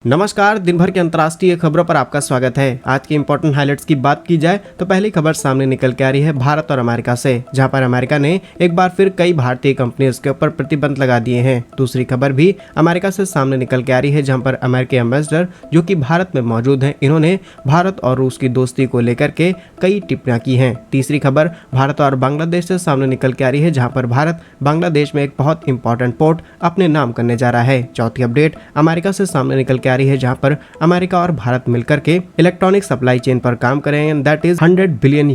नमस्कार। दिन भर के अंतर्राष्ट्रीय खबरों पर आपका स्वागत है। आज के इंपॉर्टेंट हाइलाइट्स की बात की जाए तो पहली खबर सामने निकल के आ रही है भारत और अमेरिका से, जहां पर अमेरिका ने एक बार फिर कई भारतीय कंपनियों के ऊपर प्रतिबंध लगा दिए हैं। दूसरी खबर भी अमेरिका से सामने निकल के आ रही है, जहां पर अमेरिकी एम्बेसडर जो कि भारत में मौजूद हैं, इन्होंने भारत और रूस की दोस्ती को लेकर के कई टिप्पणियां की हैं। तीसरी खबर भारत और बांग्लादेश से सामने निकल के आ रही है, जहाँ पर भारत बांग्लादेश में एक बहुत इंपॉर्टेंट पोर्ट अपने नाम करने जा रहा है। चौथी अपडेट अमेरिका से सामने निकल के आ रही है, जहां पर अमेरिका और भारत मिलकर के इलेक्ट्रॉनिक सप्लाई चेन पर काम करेंगे, दैट इज $100 बिलियन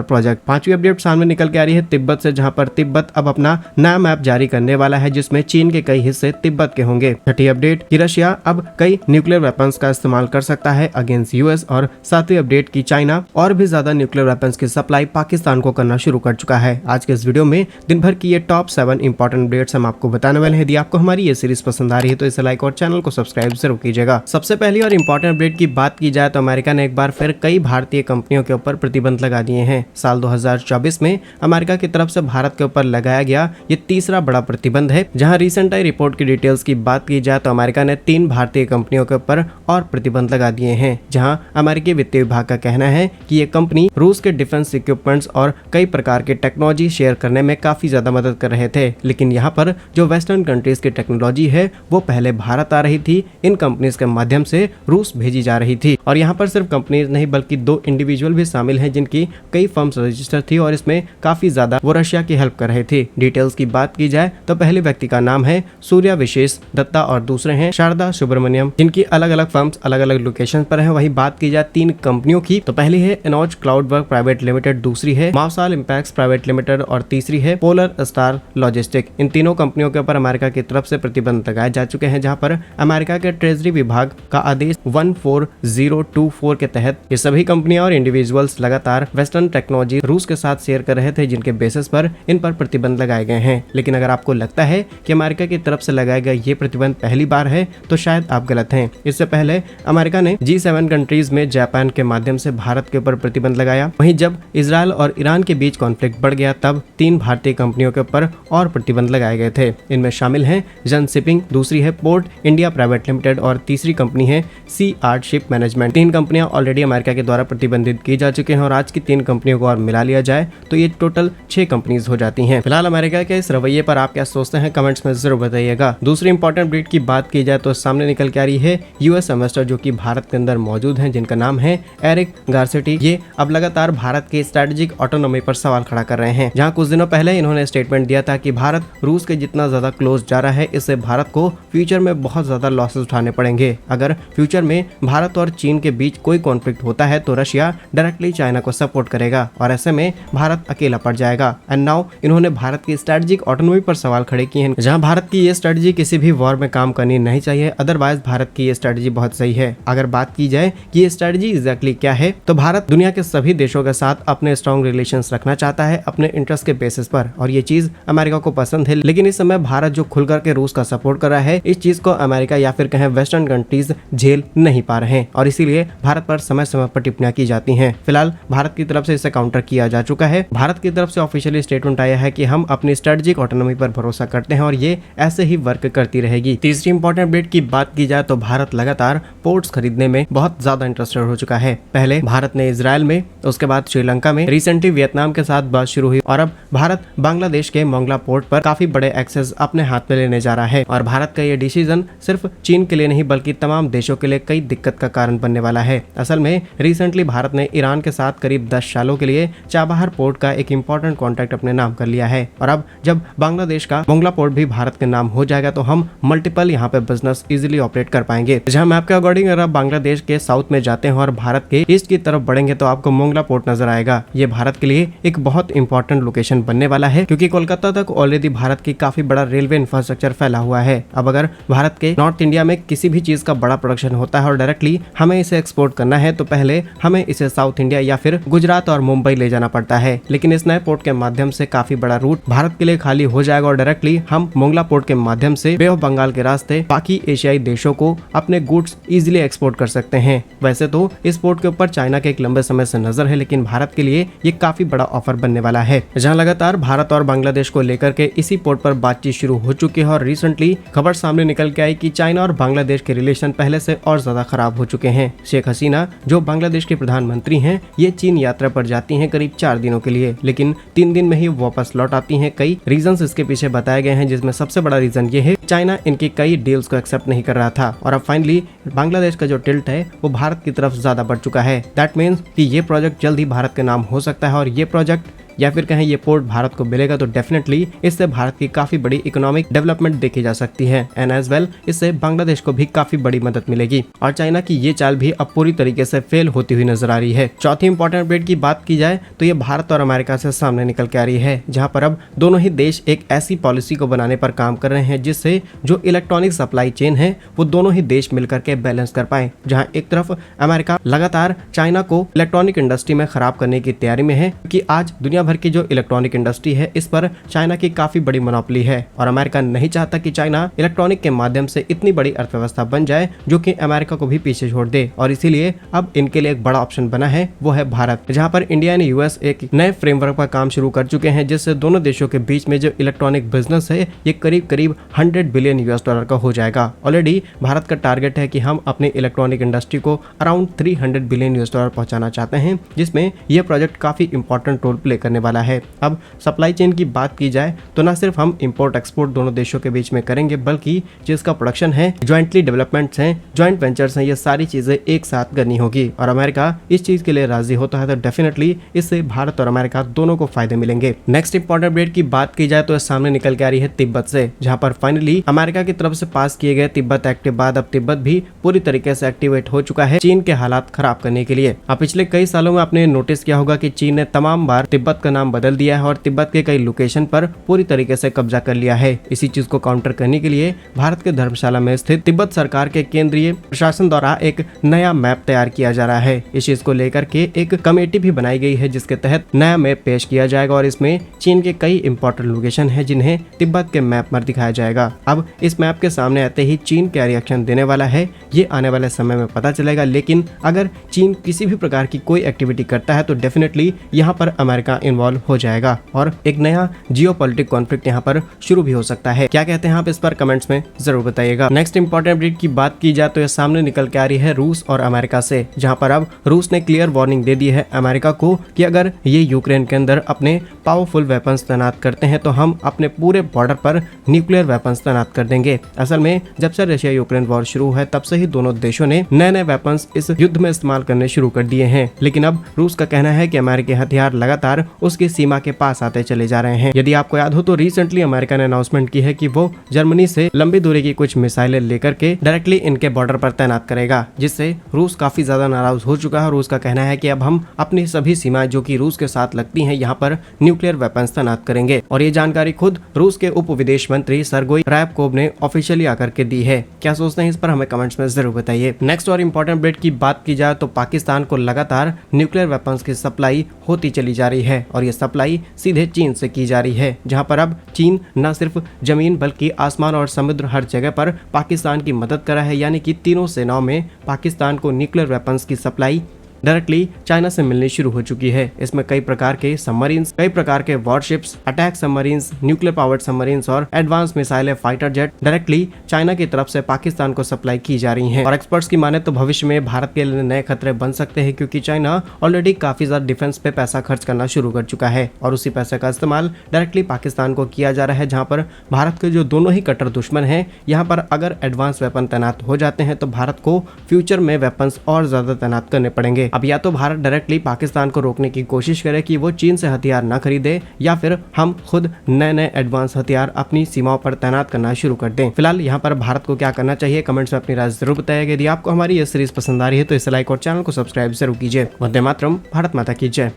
प्रोजेक्ट। पांचवी अपडेट सामने निकल के आ रही है तिब्बत से, जहां पर तिब्बत अब अपना नया मैप जारी करने वाला है, जिसमें चीन के कई हिस्से तिब्बत के होंगे। छठी अपडेट कि रशिया अब कई न्यूक्लियर वेपन्स का इस्तेमाल कर सकता है अगेंस्ट यूएस। और सातवीं अपडेट की चाइना और भी ज्यादा न्यूक्लियर वेपन्स की सप्लाई पाकिस्तान को करना शुरू कर चुका है। आज के इस वीडियो में दिन भर की ये टॉप 7 इंपॉर्टेंट अपडेट्स हम आपको बताने वाले हैं। यदि आपको हमारी ये सीरीज पसंद आ रही है तो इसे लाइक और चैनल को सब्सक्राइब जरूर कीजिएगा। सबसे पहली और इम्पोर्टेंट अपडेट की बात की जाए तो अमेरिका ने एक बार फिर कई भारतीय कंपनियों के ऊपर प्रतिबंध लगा दिए हैं। साल 2024 में अमेरिका की तरफ से भारत के ऊपर लगाया गया ये तीसरा बड़ा प्रतिबंध है। जहां रिसेंट आई रिपोर्ट की डिटेल्स की बात की जाए तो अमेरिका ने 3 भारतीय कंपनियों के ऊपर और प्रतिबंध लगा दिए हैं। जहां अमेरिकी वित्तीय विभाग का कहना है कि ये कंपनी रूस के डिफेंस इक्विपमेंट्स और कई प्रकार के टेक्नोलॉजी शेयर करने में काफी ज्यादा मदद कर रहे थे, लेकिन यहाँ पर जो वेस्टर्न कंट्रीज की टेक्नोलॉजी है वो पहले भारत आ रही थी, इन कंपनीज के माध्यम से रूस भेजी जा रही थी। और यहाँ पर सिर्फ कंपनीज नहीं बल्कि 2 इंडिविजुअल भी शामिल हैं, जिनकी कई फर्म्स रजिस्टर थी और इसमें काफी ज्यादा वो रशिया की हेल्प कर रहे थे। डिटेल्स की बात की जाए तो पहले व्यक्ति का नाम है सूर्या विशेष दत्ता और दूसरे हैं शारदा सुब्रमण्यम, जिनकी अलग अलग फर्म्स अलग अलग लोकेशन पर है। वही बात की जाए 3 कंपनियों की तो पहली है एनोज क्लाउडवर्क प्राइवेट लिमिटेड, दूसरी है मावसाल इम्पैक्ट्स प्राइवेट लिमिटेड और तीसरी है पोलर स्टार लॉजिस्टिक। इन तीनों कंपनियों के ऊपर अमेरिका की तरफ से प्रतिबंध लगाए जा चुके हैं, जहाँ पर अमेरिका के ट्रेजरी विभाग का आदेश 14024 के तहत ये सभी कंपनियां और इंडिविजुअल्स लगातार वेस्टर्न टेक्नोलॉजी रूस के साथ शेयर कर रहे थे, जिनके बेसिस पर इन पर प्रतिबंध लगाए गए हैं। लेकिन अगर आपको लगता है कि अमेरिका की तरफ से लगाया गया ये प्रतिबंध पहली बार है तो शायद आप गलत हैं। इससे पहले अमेरिका ने G7 कंट्रीज में जापान के माध्यम से भारत के ऊपर प्रतिबंध लगाया। वहीं जब इजराइल और ईरान के बीच कॉन्फ्लिक्ट बढ़ गया तब 3 भारतीय कंपनियों के ऊपर और प्रतिबंध लगाए गए थे। इनमें शामिल हैं जन शिपिंग, दूसरी है पोर्ट इंडिया प्राइवेट लिमिटेड और तीसरी कंपनी है सी आर्ट शिप मैनेजमेंट। 3 कंपनियां ऑलरेडी अमेरिका के द्वारा प्रतिबंधित की जा चुकी हैं और आज की 3 कंपनियों को और मिला लिया जाए तो ये टोटल 6 कंपनीज हो जाती हैं। फिलहाल अमेरिका के इस रवैये पर आप क्या सोचते हैं कमेंट्स में जरूर बताइएगा। दूसरी इंपॉर्टेंट अपडेट की बात की जाए तो सामने निकल के आ रही है यूएस इन्वेस्टर जो कि भारत के अंदर मौजूद हैं, जिनका नाम है एरिक गार्सेटी। ये अब लगातार भारत के स्ट्रेटेजिक ऑटोनॉमी पर सवाल खड़ा कर रहे हैं। जहाँ कुछ दिनों पहले इन्होंने स्टेटमेंट दिया था कि भारत रूस के जितना ज्यादा क्लोज जा रहा है, इससे भारत को फ्यूचर में बहुत ज्यादा लॉसेस उठाने पड़ेंगे। अगर फ्यूचर में भारत और चीन के बीच कोई कॉन्फ्लिक्ट होता है तो रशिया डायरेक्टली चाइना को सपोर्ट करेगा और ऐसे में भारत अकेला पड़ जाएगा। एंड नाउ इन्होंने भारत की स्ट्रेटेजिक ऑटोनॉमी पर सवाल खड़े किए हैं, जहां भारत की ये स्ट्रेटेजी किसी भी वॉर में काम करनी नहीं चाहिए, अदरवाइज भारत की ये स्ट्रेटेजी बहुत सही है। अगर बात की जाए कि ये स्ट्रेटेजी एग्जैक्टली क्या है तो भारत दुनिया के सभी देशों के साथ अपने स्ट्रॉन्ग रिलेशंस रखना चाहता है अपने इंटरेस्ट के बेसिस पर, और ये चीज अमेरिका को पसंद है। लेकिन इस समय भारत जो खुलकर के रूस का सपोर्ट कर रहा है, इस चीज को अमेरिका या फिर कहें वेस्टर्न कंट्रीज झेल नहीं पा रहे हैं और इसीलिए भारत पर समय समय पर टिप्पणियां की जाती हैं। फिलहाल भारत की तरफ से इसे काउंटर किया जा चुका है। भारत की तरफ से ऑफिशियली स्टेटमेंट आया है कि हम अपनी स्ट्रेटेजिक ऑटोनॉमी पर भरोसा करते हैं और ये ऐसे ही वर्क करती रहेगी। तीसरी इंपॉर्टेंट अपडेट की बात की जाए तो भारत लगातार पोर्ट्स खरीदने में बहुत ज्यादा इंटरेस्टेड हो चुका है। पहले भारत ने इजराइल में, उसके बाद श्रीलंका में, रिसेंटली वियतनाम के साथ बात शुरू हुई और अब भारत बांग्लादेश के मोंगला पोर्ट पर काफी बड़े एक्सेस अपने हाथ में लेने जा रहा है। और भारत का ये डिसीजन सिर्फ चीन के लिए नहीं बल्कि तमाम देशों के लिए कई दिक्कत का कारण बनने वाला है। असल में रिसेंटली भारत ने ईरान के साथ करीब 10 सालों के लिए चाबहार पोर्ट का एक इंपॉर्टेंट कॉन्ट्रैक्ट अपने नाम कर लिया है और अब जब बांग्लादेश का मोंगला पोर्ट भी भारत के नाम हो जाएगा तो हम मल्टीपल यहाँ पे बिजनेस इजीली ऑपरेट कर पाएंगे। जहाँ मैप के अकॉर्डिंग अगर आप बांग्लादेश के साउथ में जाते हैं और भारत के ईस्ट की तरफ बढ़ेंगे तो आपको मोंगला पोर्ट नजर आएगा। ये भारत के लिए एक बहुत इंपॉर्टेंट लोकेशन बनने वाला है, क्योंकि कोलकाता तक ऑलरेडी भारत की काफी बड़ा रेलवे इंफ्रास्ट्रक्चर फैला हुआ है। अब अगर भारत के नॉर्थ इंडिया में किसी भी चीज का बड़ा प्रोडक्शन होता है और डायरेक्टली हमें इसे एक्सपोर्ट करना है तो पहले हमें इसे साउथ इंडिया या फिर गुजरात और मुंबई ले जाना पड़ता है। लेकिन इस नए पोर्ट के माध्यम से काफी बड़ा रूट भारत के लिए खाली हो जाएगा और डायरेक्टली हम मोंगला पोर्ट के माध्यम से बे ऑफ बंगाल के रास्ते बाकी एशियाई देशों को अपने गुड्स इजीली एक्सपोर्ट कर सकते हैं। वैसे तो इस पोर्ट के ऊपर चाइना के एक लंबे समय से नजर है, लेकिन भारत के लिए ये काफी बड़ा ऑफर बनने वाला है। जहां लगातार भारत और बांग्लादेश को लेकर के इसी पोर्ट पर बातचीत शुरू हो चुकी है और रिसेंटली खबर सामने निकल के आई कि चाइना और बांग्लादेश बांग्लादेश के रिलेशन पहले से और ज्यादा खराब हो चुके हैं। शेख हसीना जो बांग्लादेश के प्रधानमंत्री हैं, ये चीन यात्रा पर जाती हैं करीब 4 दिनों के लिए, लेकिन 3 दिन में ही वापस लौट आती हैं। कई रीजंस इसके पीछे बताए गए हैं, जिसमें सबसे बड़ा रीजन ये है चाइना इनकी कई डील्स को एक्सेप्ट नहीं कर रहा था और अब फाइनली बांग्लादेश का जो टिल्ट है वो भारत की तरफ ज्यादा बढ़ चुका है। दैट मीन्स कि ये प्रोजेक्ट जल्द ही भारत के नाम हो सकता है और ये प्रोजेक्ट या फिर कहें ये पोर्ट भारत को मिलेगा तो डेफिनेटली इससे भारत की काफी बड़ी इकोनॉमिक डेवलपमेंट देखी जा सकती है एंड एज वेल इससे बांग्लादेश को भी काफी बड़ी मदद मिलेगी और चाइना की ये चाल भी अब पूरी तरीके से फेल होती हुई नजर आ रही है। चौथी इंपॉर्टेंट अपडेट की बात की जाए तो ये भारत और अमेरिका से सामने निकल के आ रही है, जहां पर अब दोनों ही देश एक ऐसी पॉलिसी को बनाने पर काम कर रहे हैं जिससे जो इलेक्ट्रॉनिक सप्लाई चेन है वो दोनों ही देश मिलकर के बैलेंस कर पाए। जहां एक तरफ अमेरिका लगातार चाइना को इलेक्ट्रॉनिक इंडस्ट्री में खराब करने की तैयारी में है, क्योंकि आज दुनिया भर की जो इलेक्ट्रॉनिक इंडस्ट्री है इस पर चाइना की काफी बड़ी मोनोपोली है और अमेरिका नहीं चाहता कि चाइना इलेक्ट्रॉनिक के माध्यम से इतनी बड़ी अर्थव्यवस्था बन जाए जो कि अमेरिका को भी पीछे छोड़ दे। और इसीलिए अब इनके लिए एक बड़ा ऑप्शन बना है, वो है भारत, जहां पर इंडिया एंड यूएस एक नए फ्रेमवर्क पर काम शुरू कर चुके हैं, जिससे दोनों देशों के बीच में जो इलेक्ट्रॉनिक बिजनेस है ये करीब करीब $100 बिलियन का हो जाएगा। ऑलरेडी भारत का टारगेट है कि हम अपने इलेक्ट्रॉनिक इंडस्ट्री को अराउंड $300 बिलियन पहुंचाना चाहते हैं, जिसमें यह प्रोजेक्ट काफी इंपॉर्टेंट रोल प्ले करने वाला है। अब सप्लाई चेन की बात की जाए तो न सिर्फ हम इंपोर्ट एक्सपोर्ट दोनों देशों के बीच में करेंगे, बल्कि जिसका प्रोडक्शन है, ज्वाइंटली डेवलपमेंट्स हैं, ज्वाइंट वेंचर्स हैं, ये सारी चीजें एक साथ करनी होगी और अमेरिका इस चीज के लिए राजी होता है तो डेफिनेटली इससे भारत और अमेरिका दोनों को फायदे मिलेंगे। नेक्स्ट इंपॉर्टेंट अपडेट की बात की जाए तो सामने निकल के आ रही है तिब्बत से, जहां पर फाइनली अमेरिका की तरफ से पास किए गए तिब्बत एक्ट के बाद अब तिब्बत भी पूरी तरीके से एक्टिवेट हो चुका है चीन के हालात खराब करने के लिए। अब पिछले कई सालों में आपने नोटिस किया होगा कि चीन ने तमाम बार तिब्बत का नाम बदल दिया है और तिब्बत के कई लोकेशन पर पूरी तरीके से कब्जा कर लिया है। इसी चीज को काउंटर करने के लिए भारत के धर्मशाला में स्थित तिब्बत सरकार के केंद्रीय प्रशासन द्वारा एक नया मैप तैयार किया जा रहा है। इस चीज को लेकर के एक कमेटी भी बनाई गई है, जिसके तहत नया मैप पेश किया जाएगा और इसमें चीन के कई इंपॉर्टेंट लोकेशन है जिन्हें तिब्बत के मैप पर दिखाया जाएगा। अब इस मैप के सामने आते ही चीन क्या रिएक्शन देने वाला है ये आने वाले समय में पता चलेगा, लेकिन अगर चीन किसी भी प्रकार की कोई एक्टिविटी करता है तो डेफिनेटली यहाँ पर अमेरिका इन्वॉल्व हो जाएगा और एक नया जियोपॉलिटिक कॉन्फ्लिक्ट यहाँ पर शुरू भी हो सकता है। क्या कहते हैं आप इस पर कमेंट्स में जरूर बताइएगा। नेक्स्ट इंपॉर्टेंट अपडेट की बात की जाए तो ये सामने निकल के आ रही है रूस और अमेरिका से, जहां पर अब रूस ने क्लियर वार्निंग दे दी है अमेरिका को कि अगर ये यूक्रेन के अंदर अपने पावरफुल वेपन्स तैनात करते हैं तो हम अपने पूरे बॉर्डर पर न्यूक्लियर वेपन्स तैनात कर देंगे। असल में जब से रशिया यूक्रेन वॉर शुरू है तब से ही दोनों देशों ने नए नए वेपन्स इस युद्ध में इस्तेमाल करने शुरू कर दिए हैं, लेकिन अब रूस का कहना है कि अमेरिकी हथियार लगातार उसकी सीमा के पास आते चले जा रहे हैं। यदि आपको याद हो तो रिसेंटली अमेरिका ने अनाउंसमेंट की है कि वो जर्मनी से लंबी दूरी की कुछ मिसाइलें लेकर के डायरेक्टली इनके बॉर्डर पर तैनात करेगा, जिससे रूस काफी ज्यादा नाराज हो चुका है। रूस का कहना है कि अब हम अपनी सभी सीमाएं जो कि रूस के साथ लगती हैं यहाँ पर न्यूक्लियर वेपन्स तैनात करेंगे और ये जानकारी खुद रूस के उप विदेश मंत्री सर्गेई रैबकोव ने ऑफिशियली आकर के दी है। क्या सोचते हैं इस पर हमें कमेंट्स में जरूर बताइए। नेक्स्ट और इम्पोर्टेंट अपडेट की बात की जाए तो पाकिस्तान को लगातार न्यूक्लियर वेपन्स की सप्लाई होती चली जा रही है और ये सप्लाई सीधे चीन से की जा रही है, जहां पर अब चीन न सिर्फ जमीन बल्कि आसमान और समुद्र हर जगह पर पाकिस्तान की मदद कर रहा है, यानी कि तीनों सेनाओं में पाकिस्तान को न्यूक्लियर वेपन्स की सप्लाई डायरेक्टली चाइना से मिलनी शुरू हो चुकी है। इसमें कई प्रकार के सबमरीन्स, कई प्रकार के warships, attack submarines, nuclear powered submarines और एडवांस मिसाइलें, फाइटर जेट डायरेक्टली चाइना की तरफ से पाकिस्तान को सप्लाई की जा रही हैं। और एक्सपर्ट्स की माने तो भविष्य में भारत के लिए नए खतरे बन सकते हैं, क्योंकि चाइना ऑलरेडी काफी ज्यादा डिफेंस पे पैसा खर्च करना शुरू कर चुका है और उसी पैसे का इस्तेमाल डायरेक्टली पाकिस्तान को किया जा रहा है, जहाँ पर भारत के जो दोनों ही कट्टर दुश्मन है यहाँ पर अगर एडवांस वेपन तैनात हो जाते हैं तो भारत को फ्यूचर में वेपन्स और ज्यादा तैनात करने पड़ेंगे। अब या तो भारत डायरेक्टली पाकिस्तान को रोकने की कोशिश करे कि वो चीन से हथियार ना खरीदे, या फिर हम खुद नए नए एडवांस हथियार अपनी सीमाओं पर तैनात करना शुरू कर दें। फिलहाल यहाँ पर भारत को क्या करना चाहिए कमेंट्स में अपनी राय जरूर बताइएगा। यदि आपको हमारी ये सीरीज पसंद आ रही है तो इसे लाइक और चैनल को सब्सक्राइब जरूर कीजिए। वंदे मातरम, भारत माता की जय।